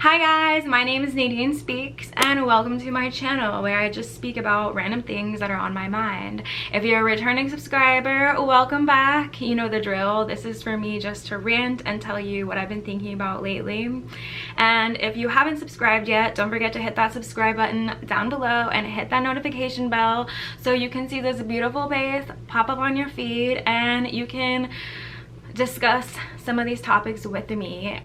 Hi guys, my name is Nadine Speaks and welcome to my channel where I just speak about random things that are on my mind. If you're a returning subscriber, welcome back. You know the drill. This is for me just to rant and tell you what I've been thinking about lately. And if you haven't subscribed yet, don't forget to hit that subscribe button down below and hit that notification bell so you can see this beautiful face pop up on your feed and you can discuss some of these topics with me.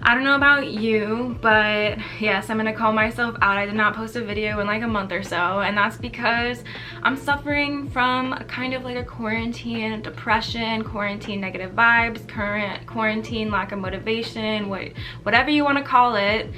I don't know about you, but yes, I'm gonna call myself out. I did not post a video in like a month or so, and that's because I'm suffering from kind of like a quarantine depression, quarantine negative vibes, current quarantine lack of motivation, whatever you want to call it.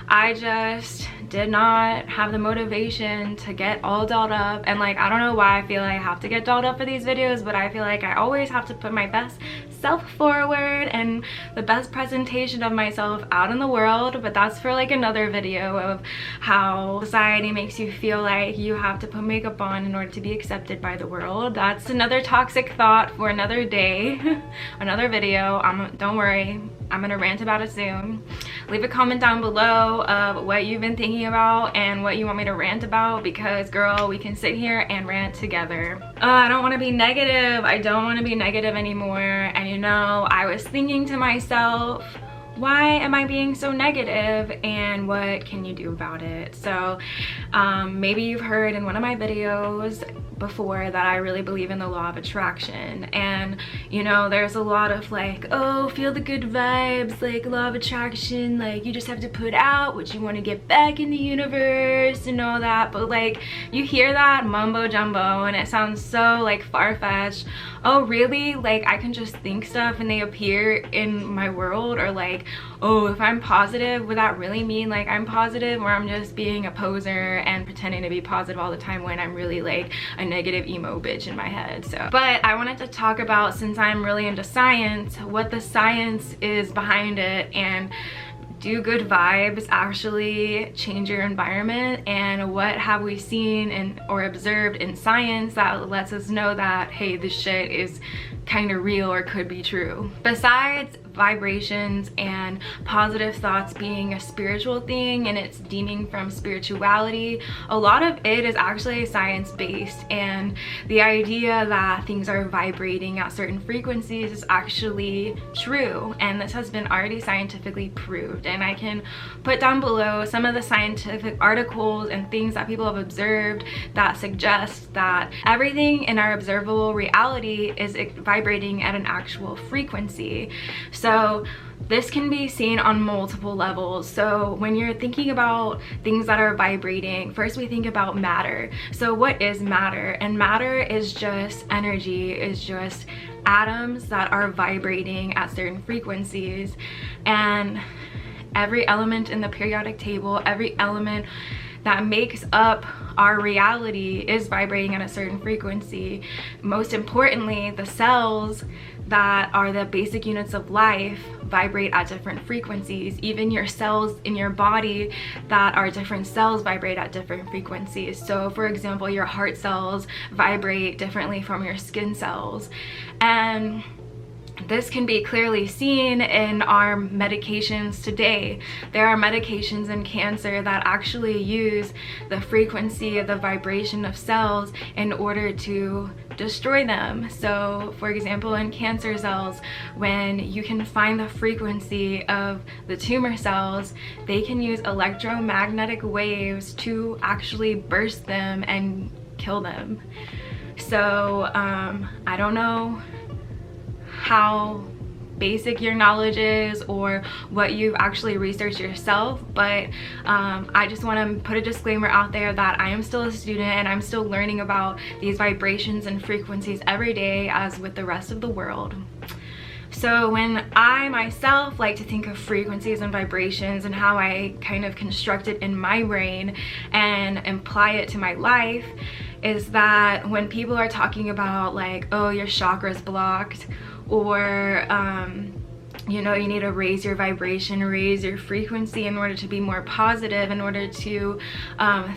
I just did not have the motivation to get all dolled up, and like I don't know why I feel like I have to get dolled up for these videos, but I feel like I always have to put my best self forward and the best presentation of myself out in the world. But that's for like another video of how society makes you feel like you have to put makeup on in order to be accepted by the world. That's another toxic thought for another day, another video. Don't worry, I'm gonna rant about it soon. Leave a comment down below of what you've been thinking about and what you want me to rant about, because girl, we can sit here and rant together. I don't want to be negative. I don't want to be negative anymore. And you know, I was thinking to myself, why am I being so negative and what can you do about it? So maybe you've heard in one of my videos before that I really believe in the law of attraction, and you know, there's a lot of like, oh, feel the good vibes, like law of attraction, like you just have to put out what you want to get back in the universe and all that. But like, you hear that mumbo jumbo and it sounds so like far-fetched. Oh really? Like I can just think stuff and they appear in my world? Or like, oh, if I'm positive, would that really mean like I'm positive, or I'm just being a poser and pretending to be positive all the time when I'm really like a negative emo bitch in my head? So, but I wanted to talk about, since I'm really into science, what the science is behind it, and do good vibes actually change your environment, and what have we seen or observed in science that lets us know that, hey, this shit is kind of real or could be true. Besides vibrations and positive thoughts being a spiritual thing and it's deeming from spirituality, a lot of it is actually science-based, and the idea that things are vibrating at certain frequencies is actually true, and this has been already scientifically proved. And I can put down below some of the scientific articles and things that people have observed that suggest that everything in our observable reality is vibrating at an actual frequency. So this can be seen on multiple levels. So when you're thinking about things that are vibrating, first we think about matter. So what is matter? And matter is just energy, is just atoms that are vibrating at certain frequencies. And every element in the periodic table, every element that makes up our reality is vibrating at a certain frequency. Most importantly, the cells that are the basic units of life vibrate at different frequencies. Even your cells in your body that are different cells vibrate at different frequencies. So for example, your heart cells vibrate differently from your skin cells, and this can be clearly seen in our medications today. There are medications in cancer that actually use the frequency of the vibration of cells in order to destroy them. So for example, in cancer cells, when you can find the frequency of the tumor cells, they can use electromagnetic waves to actually burst them and kill them. So I don't know how basic your knowledge is or what you've actually researched yourself, but I just want to put a disclaimer out there that I am still a student and I'm still learning about these vibrations and frequencies every day, as with the rest of the world. So when I myself like to think of frequencies and vibrations and how I kind of construct it in my brain and apply it to my life, is that when people are talking about like, oh, your chakra's blocked, or you know, you need to raise your vibration, raise your frequency in order to be more positive, in order to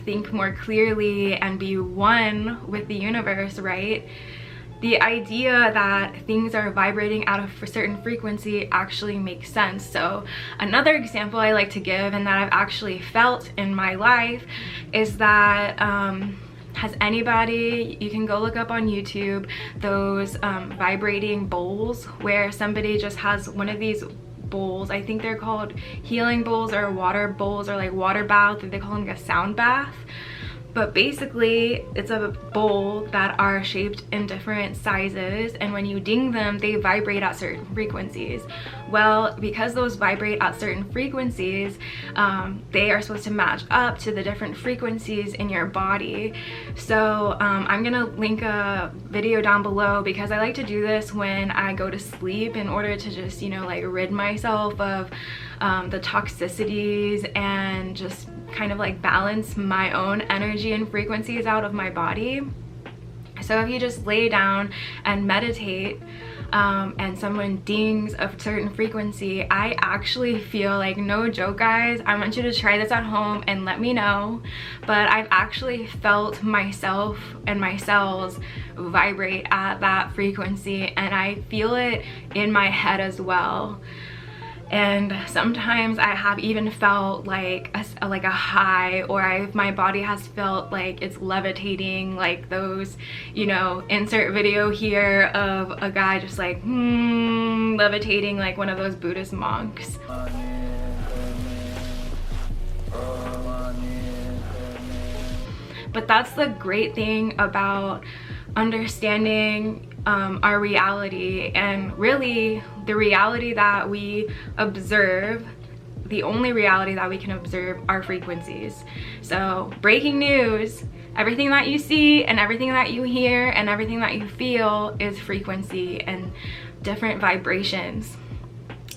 think more clearly and be one with the universe, right? the idea that things are vibrating at a certain frequency actually makes sense. So another example I like to give, and that I've actually felt in my life, is that has anybody, you can go look up on YouTube those vibrating bowls where somebody just has one of these bowls. I think they're called healing bowls or water bowls, or like water bath, or they call them like a sound bath. But basically it's a bowl that are shaped in different sizes, and when you ding them, they vibrate at certain frequencies. Well, because those vibrate at certain frequencies, they are supposed to match up to the different frequencies in your body. So I'm gonna link a video down below, because I like to do this when I go to sleep in order to just, you know, like rid myself of the toxicities and just kind of like balance my own energy and frequencies out of my body. So if you just lay down and meditate, and someone dings a certain frequency, I actually feel like, no joke guys, I want you to try this at home and let me know, but I've actually felt myself and my cells vibrate at that frequency, and I feel it in my head as well. And sometimes I have even felt like a high, or my body has felt like it's levitating, like those, you know, insert video here of a guy just like levitating like one of those Buddhist monks. But that's the great thing about understanding our reality, and really the reality that we observe, the only reality that we can observe are frequencies. So breaking news, everything that you see and everything that you hear and everything that you feel is frequency and different vibrations.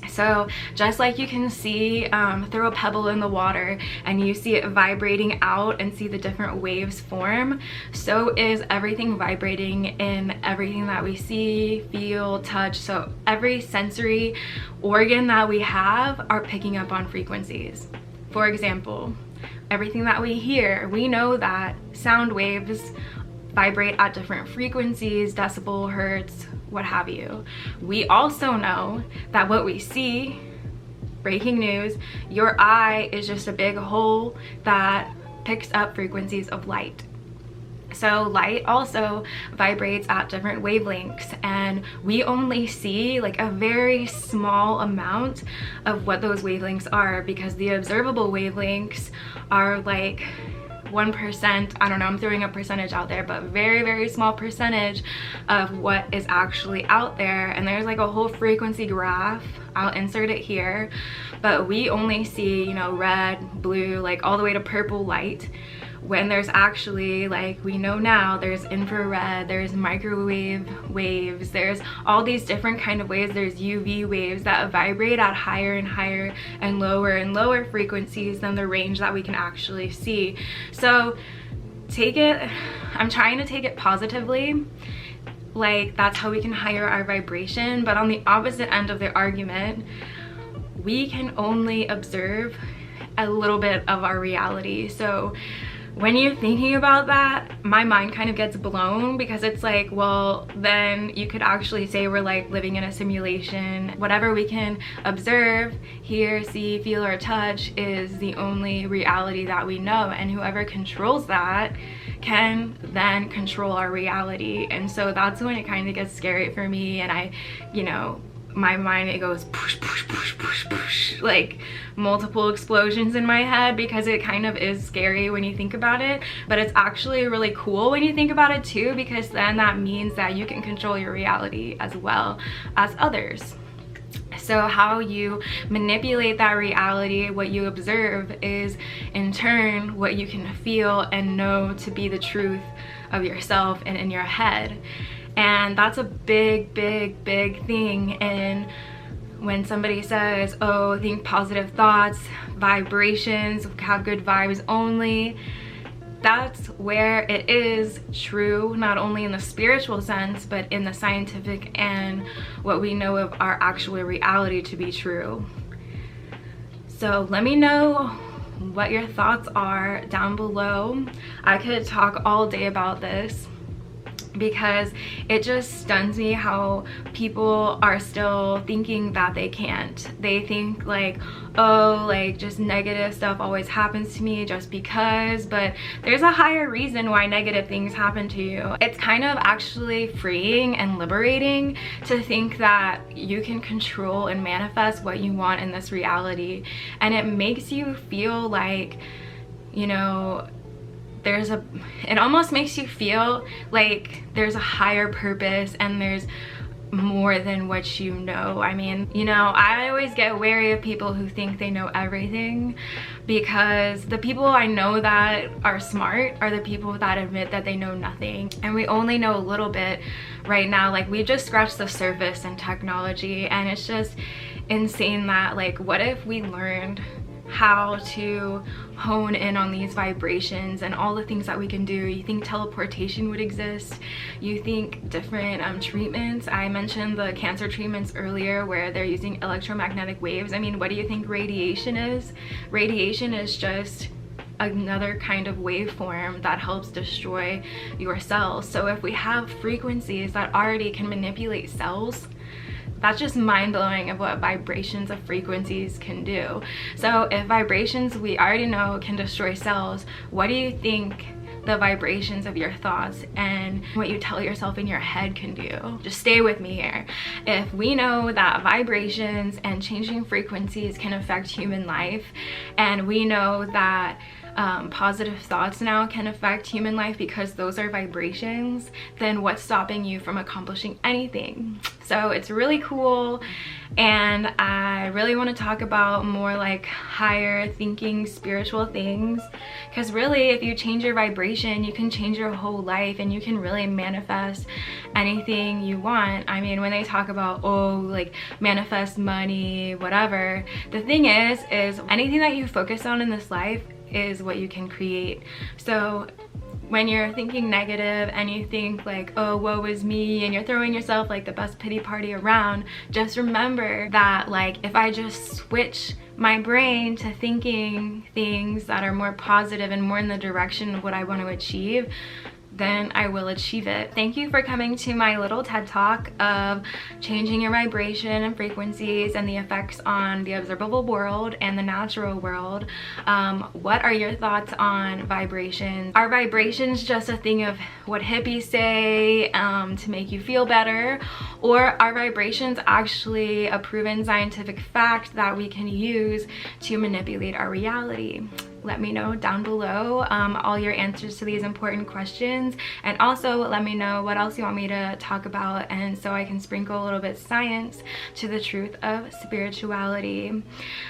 So just like you can see, throw a pebble in the water and you see it vibrating out and see the different waves form, so is everything vibrating in everything that we see, feel, touch. So every sensory organ that we have are picking up on frequencies. For example, everything that we hear, we know that sound waves vibrate at different frequencies, decibel, hertz, what have you. We also know that what we see, breaking news, your eye is just a big hole that picks up frequencies of light. So light also vibrates at different wavelengths, and we only see like a very small amount of what those wavelengths are, because the observable wavelengths are like 1%, I don't know, I'm throwing a percentage out there, but very, very small percentage of what is actually out there. And there's like a whole frequency graph, I'll insert it here, but we only see, you know, red, blue, like all the way to purple light, when there's actually, like we know now, there's infrared, there's microwave waves, there's all these different kind of waves, there's UV waves that vibrate at higher and higher and lower frequencies than the range that we can actually see. So take it, I'm trying to take it positively, like that's how we can higher our vibration. But on the opposite end of the argument, we can only observe a little bit of our reality. So when you're thinking about that, my mind kind of gets blown, because it's like, well, then you could actually say we're like living in a simulation. Whatever we can observe, hear, see, feel, or touch is the only reality that we know, and whoever controls that can then control our reality. And so that's when it kind of gets scary for me, and I, you know, my mind, it goes push, push, push, push, push, like multiple explosions in my head, because it kind of is scary when you think about it, but it's actually really cool when you think about it too, because then that means that you can control your reality as well as others. So how you manipulate that reality, what you observe, is in turn what you can feel and know to be the truth of yourself and in your head. And that's a big, big, big thing. And when somebody says, oh, think positive thoughts, vibrations, have good vibes only, that's where it is true, not only in the spiritual sense, but in the scientific and what we know of our actual reality to be true. So let me know what your thoughts are down below. I could talk all day about this, because it just stuns me how people are still thinking that they can't. They think like, oh, like just negative stuff always happens to me just because, but there's a higher reason why negative things happen to you. It's kind of actually freeing and liberating to think that you can control and manifest what you want in this reality, and it makes you feel like, you know, it almost makes you feel like there's a higher purpose and there's more than what you know. I mean, you know, I always get wary of people who think they know everything, because the people I know that are smart are the people that admit that they know nothing, and we only know a little bit right now. Like, we just scratched the surface in technology, and it's just insane that, like, what if we learned how to hone in on these vibrations and all the things that we can do? You think teleportation would exist? You think different treatments? I mentioned the cancer treatments earlier where they're using electromagnetic waves. I mean, what do you think radiation is? Radiation is just another kind of waveform that helps destroy your cells. So if we have frequencies that already can manipulate cells, that's just mind-blowing of what vibrations of frequencies can do. So if vibrations we already know can destroy cells, what do you think the vibrations of your thoughts and what you tell yourself in your head can do? Just stay with me here. If we know that vibrations and changing frequencies can affect human life, and we know that positive thoughts now can affect human life because those are vibrations, then what's stopping you from accomplishing anything? So it's really cool, and I really want to talk about more like higher thinking spiritual things, because really if you change your vibration, you can change your whole life and you can really manifest anything you want. I mean, when they talk about, oh, like manifest money, whatever, the thing is anything that you focus on in this life is what you can create. So when you're thinking negative and you think like, oh, woe is me, and you're throwing yourself like the best pity party around, just remember that, like, if I just switch my brain to thinking things that are more positive and more in the direction of what I want to achieve, then I will achieve it. Thank you for coming to my little TED Talk of changing your vibration and frequencies and the effects on the observable world and the natural world. What are your thoughts on vibrations? Are vibrations just a thing of what hippies say to make you feel better? Or are vibrations actually a proven scientific fact that we can use to manipulate our reality? Let me know down below all your answers to these important questions, and also let me know what else you want me to talk about, and so I can sprinkle a little bit of science to the truth of spirituality.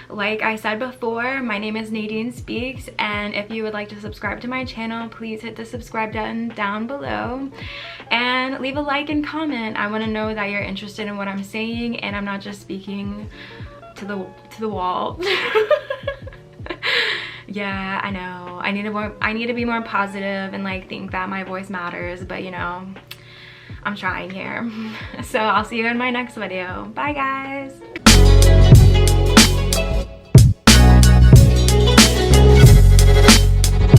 Like I said before, my name is Nadine Speaks, and if you would like to subscribe to my channel, please hit the subscribe button down below and leave a like and comment. I want to know that you're interested in what I'm saying and I'm not just speaking to the wall. Yeah, I know. I need to be more positive and like think that my voice matters, but you know, I'm trying here. So I'll see you in my next video. Bye guys.